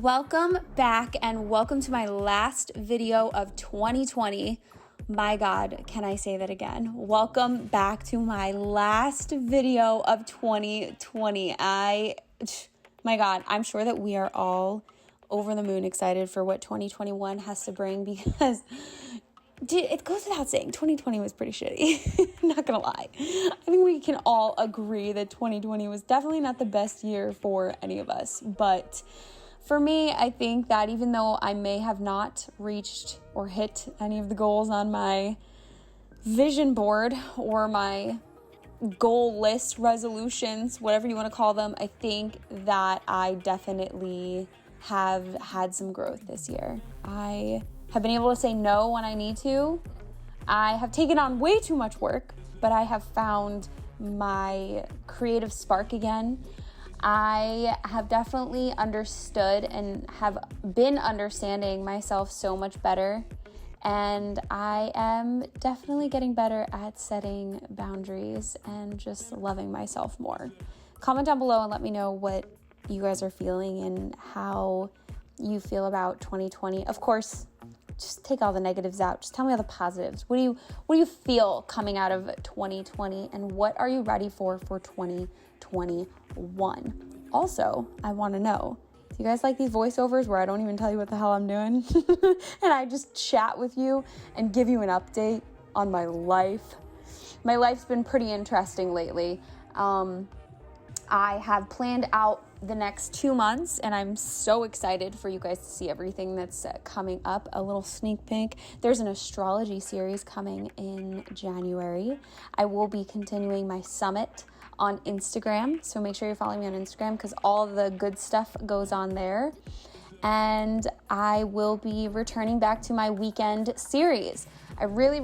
Welcome back and welcome to my last video of 2020. My God, can I say that again? Welcome back to my last video of 2020. My God, I'm sure that we are all over the moon excited for what 2021 has to bring because it goes without saying, 2020 was pretty shitty. Not gonna lie. I think we can all agree that 2020 was definitely not the best year for any of us. But for me, I think that even though I may have not reached or hit any of the goals on my vision board or my goal list resolutions, whatever you want to call them, I think that I definitely have had some growth this year. I have been able to say no when I need to. I have taken on way too much work, but I have found my creative spark again. I have definitely understood and have been understanding myself so much better. And I am definitely getting better at setting boundaries and just loving myself more. Comment down below and let me know what you guys are feeling and how you feel about 2020. Of course, just take all the negatives out. Just tell me all the positives. What do you feel coming out of 2020 and what are you ready for 2021? Also, I want to know, do you guys like these voiceovers where I don't even tell you what the hell I'm doing? And I just chat with you and give you an update on my life. My life's been pretty interesting lately. I have planned out the next 2 months and I'm so excited for you guys to see everything that's coming up. A little sneak peek. There's an astrology series coming in January. I will be continuing my summit on Instagram, so make sure you're following me on Instagram because all the good stuff goes on there. And I will be returning back to my weekend series. I really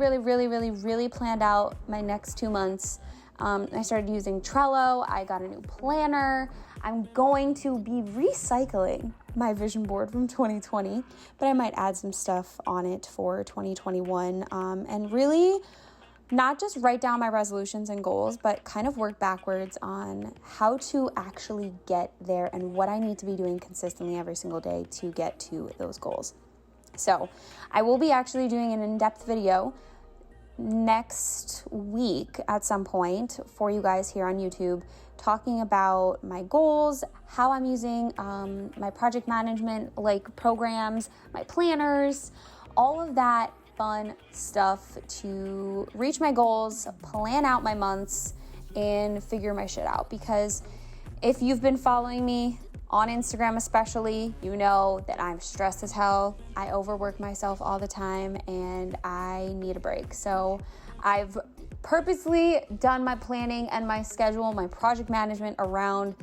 planned out my next 2 months. I started using Trello. I got a new planner. I'm going to be recycling my vision board from 2020, but I might add some stuff on it for 2021 and really not just write down my resolutions and goals, but kind of work backwards on how to actually get there and what I need to be doing consistently every single day to get to those goals. So I will be actually doing an in-depth video next week at some point for you guys here on YouTube, talking about my goals, how I'm using my project management like programs, my planners, all of that fun stuff to reach my goals, plan out my months, and figure my shit out. Because if you've been following me on Instagram especially, you know that I'm stressed as hell. I overwork myself all the time and I need a break. So I've purposely done my planning and my schedule, my project management around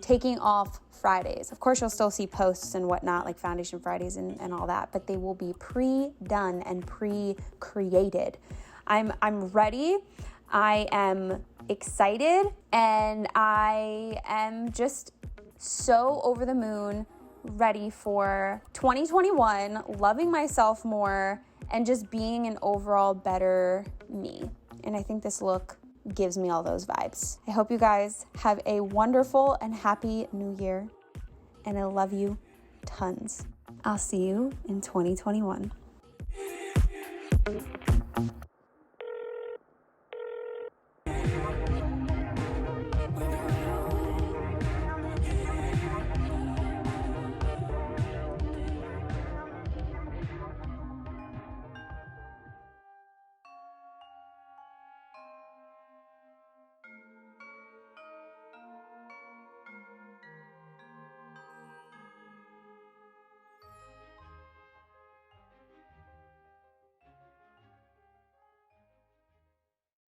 taking off Fridays. Of course, you'll still see posts and whatnot, like Foundation Fridays and all that, but they will be pre-done and pre-created. I'm ready. I am excited and I am just so over the moon, ready for 2021, loving myself more and just being an overall better me. And I think this look gives me all those vibes. I hope you guys have a wonderful and happy new year. And I love you tons. I'll see you in 2021.